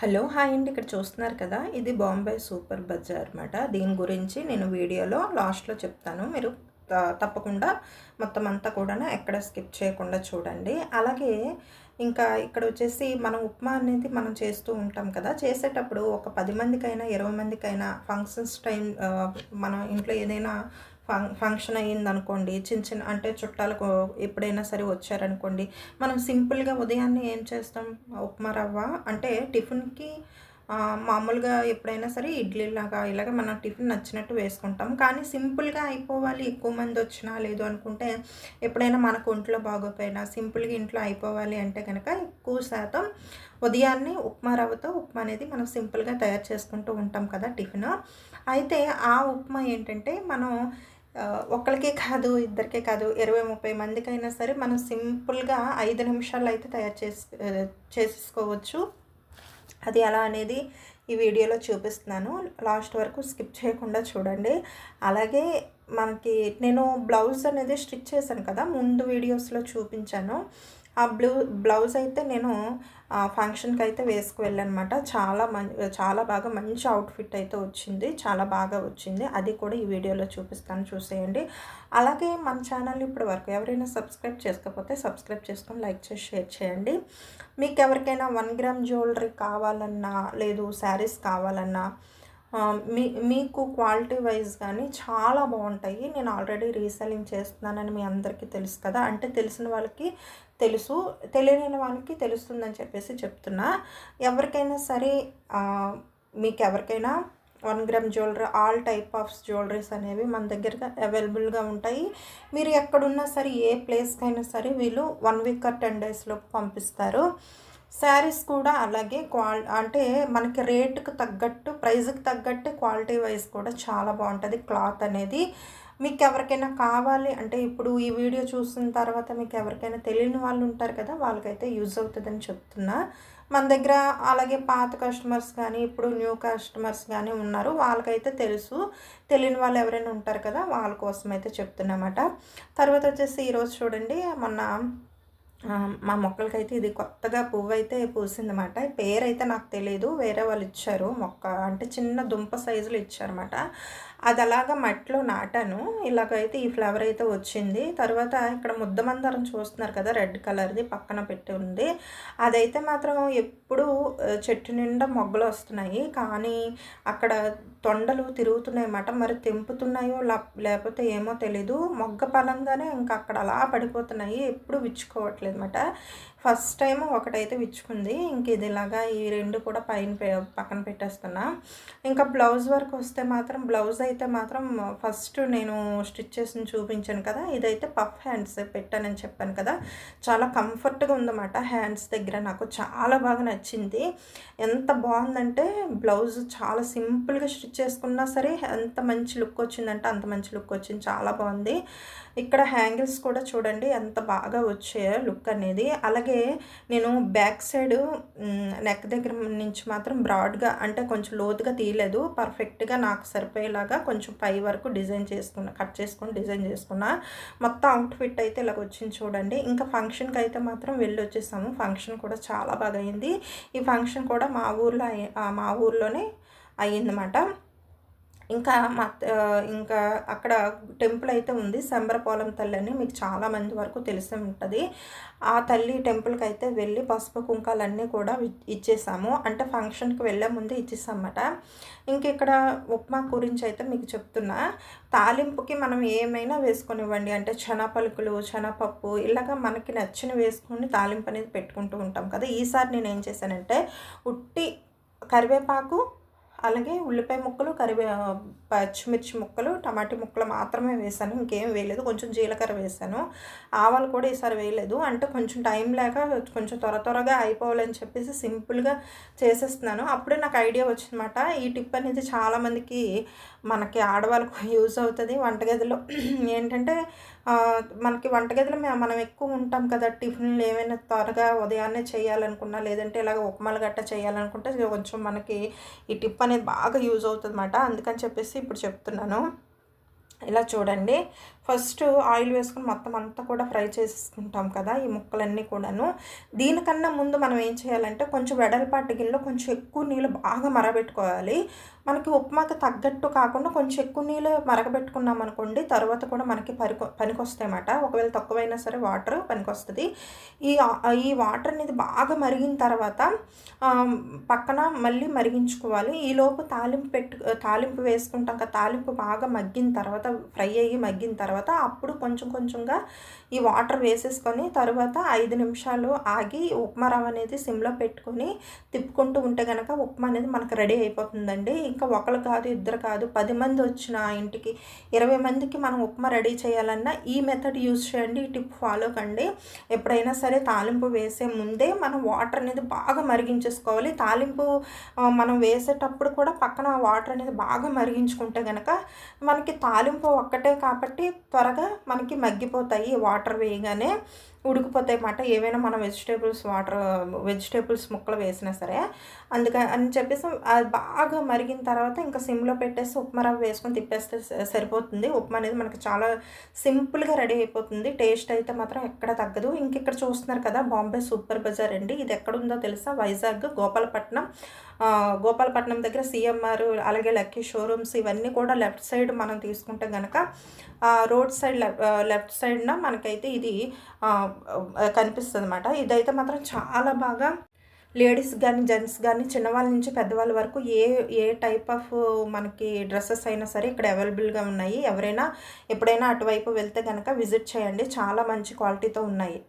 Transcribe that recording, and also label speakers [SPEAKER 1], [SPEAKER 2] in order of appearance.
[SPEAKER 1] Hello! Hi అండి. ఇక్కడ చూస్తున్నారు కదా! ఇది బాంబే సూపర్ బజార్ అనమాట. దీని గురించి నేను వీడియోలో లాస్ట్‌లో చెప్తాను. మీరు తప్పకుండా మొత్తం అంతా కూడాను ఎక్కడ స్కిప్ చేయకుండా చూడండి. అలాగే ఇంకా ఇక్కడొచ్చేసి మనం ఉప్మా అనేది మనం చేస్తూ ఉంటాం కదా! చేసేటప్పుడు ఒక 10 మందికైనా, 20 మందికైనా ఫంక్షన్స్ మనం ఇంట్లో ఏదైనా ఫంక్షన్ అయ్యిందనుకోండి, చిన్న చిన్న అంటే చుట్టాలకు ఎప్పుడైనా సరే వచ్చారనుకోండి, మనం సింపుల్‌గా ఉదయాన్నే ఏం చేస్తాం, ఉప్మా రవ్వ అంటే టిఫిన్‌కి మామూలుగా ఎప్పుడైనా సరే ఇడ్లీలాగా ఇలాగ మనం టిఫిన్ నచ్చినట్టు వేసుకుంటాం. కానీ సింపుల్‌గా అయిపోవాలి, ఎక్కువ మందొచ్చినా లేదు అనుకుంటే, ఎప్పుడైనా మనకు ఒంట్లో బాగోపోయినా సింపుల్‌గా ఇంట్లో అయిపోవాలి అంటే గనక ఎక్కువ శాతం ఉదయాన్నే ఉప్మా రవ్వతో ఉప్మా అనేది మనం సింపుల్‌గా తయారు చేసుకుంటూ ఉంటాం కదా టిఫిను. అయితే ఆ ఉప్మా ఏంటంటే మనం ఒక్కళ్ళకే కాదు, ఇద్దరికే కాదు 20, 30 మందికైనా సరే మనం సింపుల్‌గా 5 నిమిషాల్లో అయితే చేసేసుకోవచ్చు. అది ఎలా అనేది ఈ వీడియోలో చూపిస్తున్నాను. లాస్ట్ వరకు స్కిప్ చేయకుండా చూడండి. అలాగే మనకి నేను బ్లౌజ్ అనేది స్టిచ్ చేశాను కదా! ముందు వీడియోస్‌లో చూపించాను. ఆ బ్లౌజ్ అయితే నేను ఫంక్షన్‌కైతే వెళ్ళానమాట. చాలా బాగా మంచి అవుట్‌ఫిట్ అయితే వచ్చింది. చాలా బాగా వచ్చింది. అది కూడా ఈ వీడియోలో చూపిస్తాను, చూసేయండి. అలాగే మన ఛానల్‌ని ఇప్పటి వరకు ఎవరైనా సబ్స్క్రైబ్ చేసుకోకపోతే సబ్స్క్రైబ్ చేసుకొని లైక్ చేసి షేర్ చేయండి. మీకు ఎవరికైనా 1 గ్రామ్ జ్యువెలరీ కావాలన్నా, లేదు శారీస్ కావాలన్నా మీకు క్వాలిటీ వైజ్ కానీ చాలా బాగుంటాయి. నేను ఆల్రెడీ రీసెల్లింగ్ చేస్తున్నానని మీ అందరికీ తెలుసు కదా! అంటే తెలిసిన వాళ్ళకి తెలుసు, తెలియని వాళ్ళకి తెలుస్తుందని చెప్పేసి చెప్తున్నా. ఎవరికైనా సరే మీకెవరికైనా 1 gram jewellery all type of jewelleries అనేవి మన దగ్గర అవైలబుల్‌గా ఉంటాయి. మీరు ఎక్కడున్నా సరే ఏ ప్లేస్‌కైనా సరే వీళ్ళు 1 వీక్ ఆర్ 10 డేస్‌లోపు పంపిస్తారు. శారీస్ కూడా అలాగే అంటే మనకి రేటుకి తగ్గట్టు, ప్రైజ్‌కి తగ్గట్టు క్వాలిటీ వైజ్ కూడా చాలా బాగుంటుంది క్లాత్ అనేది. మీకెవరికైనా కావాలి అంటే ఇప్పుడు ఈ వీడియో చూసిన తర్వాత మీకెవరికైనా తెలియని వాళ్ళు ఉంటారు కదా! వాళ్ళకైతే యూజ్ అవుతుందని చెప్తున్నా. మన దగ్గర అలాగే పాత కస్టమర్స్ కానీ, ఇప్పుడు న్యూ కస్టమర్స్ కానీ ఉన్నారు. వాళ్ళకైతే తెలుసు. తెలియని వాళ్ళు ఎవరైనా ఉంటారు కదా! వాళ్ళ కోసమైతే చెప్తున్నమాట. తర్వాత వచ్చేసి ఈరోజు చూడండి మొన్న మా మొక్కలకైతే ఇది కొత్తగా పువ్వైతే పూసిందన్నమాట. పేరైతే నాకు తెలీదు. వేరే వాళ్ళు ఇచ్చారు మొక్క. అంటే చిన్న దుంప సైజులో ఇచ్చారన్నమాట. అది అలాగా మట్టిలో నాటాను. ఇలాగైతే ఈ ఫ్లవర్ అయితే వచ్చింది. తర్వాత ఇక్కడ ముద్దమందారం చూస్తున్నారు కదా! రెడ్ కలర్‌ది పక్కన పెట్టి ఉంది. అదైతే మాత్రం ఎప్పుడూ చెట్టు నిండా మొగ్గలొస్తున్నాయి. కానీ అక్కడ తొండలు తిరుగుతున్నాయన్నమాట. మరి తెంపుతున్నాయో లేకపోతే ఏమో తెలీదు. మొగ్గ పలంగానే ఇంకా అక్కడ అలా పడిపోతున్నాయి. ఎప్పుడు విచ్చుకోవట్లేదన్నమాట. ఫస్ట్ టైం ఒకటైతే విచ్చుకుంది. ఇంక ఇది ఇలాగా ఈ 2 కూడా పక్కన పెట్టేస్తున్నా. ఇంకా బ్లౌజ్ వర్క్ వస్తే మాత్రం బ్లౌజ్ అయితే మాత్రం ఫస్ట్ నేను స్టిచ్ చేసింది చూపించాను కదా! ఇదైతే పఫ్ హ్యాండ్స్ పెట్టానని చెప్పాను కదా! చాలా కంఫర్ట్‌గా ఉందన్నమాట. హ్యాండ్స్ దగ్గర నాకు చాలా బాగా నచ్చింది. ఎంత బాగుందంటే బ్లౌజ్ చాలా సింపుల్‌గా స్టిచ్ చేసుకున్నా సరే ఎంత మంచి లుక్ వచ్చిందంటే అంత మంచి లుక్ వచ్చింది. చాలా బాగుంది. ఇక్కడ హ్యాంగిల్స్ కూడా చూడండి ఎంత బాగా వచ్చాయో లుక్ అనేది. అలాగే నేను బ్యాక్ సైడు నెక్ దగ్గర నుంచి మాత్రం బ్రాడ్‌గా అంటే కొంచెం లోతుగా తీయలేదు. పర్ఫెక్ట్‌గా నాకు సరిపోయేలాగా కొంచెం పై వరకు కట్ చేసుకొని డిజైన్ చేసుకున్నా. మొత్తం అవుట్‌ఫిట్ అయితే ఇలాగొచ్చింది చూడండి. ఇంకా ఫంక్షన్‌కి అయితే మాత్రం వెళ్ళొచ్చేసాము. ఫంక్షన్ కూడా చాలా బాగా అయింది. ఈ ఫంక్షన్ కూడా మా ఊర్లోనే అయ్యిందన్నమాట. ఇంకా అక్కడ టెంపుల్ అయితే ఉంది. శంబరపాలెం తల్లి అని మీకు చాలామంది వరకు తెలిసే ఉంటది. ఆ తల్లి టెంపుల్‌కి అయితే వెళ్ళి పసుపు, కుంకాలన్నీ కూడా ఇచ్చేసాము. అంటే ఫంక్షన్‌కి వెళ్ళే ముందే ఇచ్చేసామన్నమాట. ఇక్కడ ఉప్మా గురించి అయితే మీకు చెప్తున్నా. తాలింపుకి మనం ఏమైనా వేసుకొనివ్వండి. అంటే పలుకులు, శనగపప్పు ఇలాగ మనకి నచ్చినవి వేసుకొని తాలింపు అనేది పెట్టుకుంటూ ఉంటాం కదా! ఈసారి నేనేం చేశానంటే ఉట్టి కరివేపాకు, అలాగే ఉల్లిపాయ ముక్కలు, పచ్చిమిర్చి ముక్కలు, టమాటా ముక్కలు మాత్రమే వేశాను. ఇంకేం వేయలేదు. కొంచెం జీలకర్ర వేశాను. ఆవాలు కూడా ఈసారి వేయలేదు. అంటే కొంచెం టైం లేక కొంచెం త్వరగా అయిపోవాలని చెప్పేసి సింపుల్‌గా చేసేస్తున్నాను. అప్పుడే నాకు ఐడియా వచ్చిందన్నమాట. ఈ టిప్ అనేది చాలామందికి మనకి ఆడవాళ్ళకి యూజ్ అవుతుంది వంటగదిలో. ఏంటంటే మనకి వంటగదిలో మనం ఎక్కువ ఉంటాం కదా! టిఫిన్‌లు ఏమైనా త్వరగా ఉదయాన్నే చేయాలనుకున్నా, లేదంటే ఇలాగ ఉప్మాలు గట్టా చేయాలనుకుంటే కొంచెం మనకి ఈ టిప్ అనేది బాగా యూజ్ అవుతుందన్నమాట. అందుకని చెప్పేసి ఇప్పుడు చెప్తున్నాను. ఇలా చూడండి. ఫస్ట్ ఆయిల్ వేసుకొని మొత్తం అంతా కూడా ఫ్రై చేసుకుంటాం కదా ఈ ముక్కలన్నీ కూడాను. దీనికన్నా ముందు మనం ఏం చేయాలంటే కొంచెం వెడల్పాటి గిన్నెలో కొంచెం ఎక్కువ నీళ్ళు బాగా మరగబెట్టుకోవాలి. మనకి ఉప్మాకి తగ్గట్టు కాకుండా కొంచెం ఎక్కువ నీళ్ళు మరగబెట్టుకున్నాం అనుకోండి, తర్వాత కూడా మనకి పనికొస్తాయన్నమాట. ఒకవేళ తక్కువైనా సరే వాటర్ పనికొస్తుంది. ఈ వాటర్ అనేది బాగా మరిగిన తర్వాత పక్కన మళ్ళీ మరిగించుకోవాలి. ఈలోపు తాలింపు వేసుకుంటాం కదా, తాలింపు బాగా మగ్గిన తర్వాత, ఫ్రై అయ్యి మగ్గిన తర్వాత అప్పుడు కొంచెం కొంచెంగా ఈ వాటర్ వేసేసుకొని తర్వాత 5 నిమిషాలు ఆగి ఉప్మా రవ్వ అనేది సిమ్లో పెట్టుకొని తిప్పుకుంటూ ఉంటే కనుక ఉప్మా అనేది మనకు రెడీ అయిపోతుందండి. ఇంకా ఒకరు కాదు, ఇద్దరు కాదు, 10 మంది వచ్చిన ఇంటికి, 20 మందికి మనం ఉప్మా రెడీ చేయాలన్నా ఈ మెథడ్ యూజ్ చేయండి. ఈ టిప్ ఫాలో కండి. ఎప్పుడైనా సరే తాలింపు వేసే ముందే మనం వాటర్ అనేది బాగా మరిగించేసుకోవాలి. తాలింపు మనం వేసేటప్పుడు కూడా పక్కన వాటర్ అనేది బాగా మరిగించుకుంటే కనుక మనకి తాలింపు ఒక్కటే కాబట్టి త్వరగా మనకి మగ్గిపోతాయి. వాటర్ వేయగానే ఉడికిపోతాయి అన్నమాట. ఏవైనా మనం వెజిటేబుల్స్ ముక్కలు వేసినా సరే. అని చెప్పేసి అది బాగా మరిగిన తర్వాత ఇంకా సిమ్లో పెట్టేసి ఉప్మా రవ్వ వేసుకొని తిప్పేస్తే సరిపోతుంది. ఉప్మా అనేది మనకి చాలా సింపుల్గా రెడీ అయిపోతుంది. టేస్ట్ అయితే మాత్రం ఎక్కడ తగ్గదు. ఇక్కడ చూస్తున్నారు కదా బాంబే సూపర్ బజార్ అండి. ఇది ఎక్కడుందో తెలుసా? వైజాగ్ గోపాలపట్నం దగ్గర సిఎంఆర్, అలాగే లక్కీ షోరూమ్స్ ఇవన్నీ కూడా లెఫ్ట్ సైడ్ మనం తీసుకుంటే కనుక రోడ్ సైడ్ లెఫ్ట్ సైడ్న మనకైతే ఇది కనిపిస్తుంది అన్నమాట. ఇదైతే మాత్రం చాలా బాగా లేడీస్ కానీ, జెంట్స్ కానీ, చిన్నవాళ్ళ నుంచి పెద్దవాళ్ళ వరకు ఏ టైప్ ఆఫ్ మనకి డ్రెస్సెస్ అయినా సరే ఇక్కడ అవైలబుల్గా ఉన్నాయి. ఎవరైనా ఎప్పుడైనా అటువైపు వెళ్తే కనుక విజిట్ చేయండి. చాలా మంచి క్వాలిటీతో ఉన్నాయి.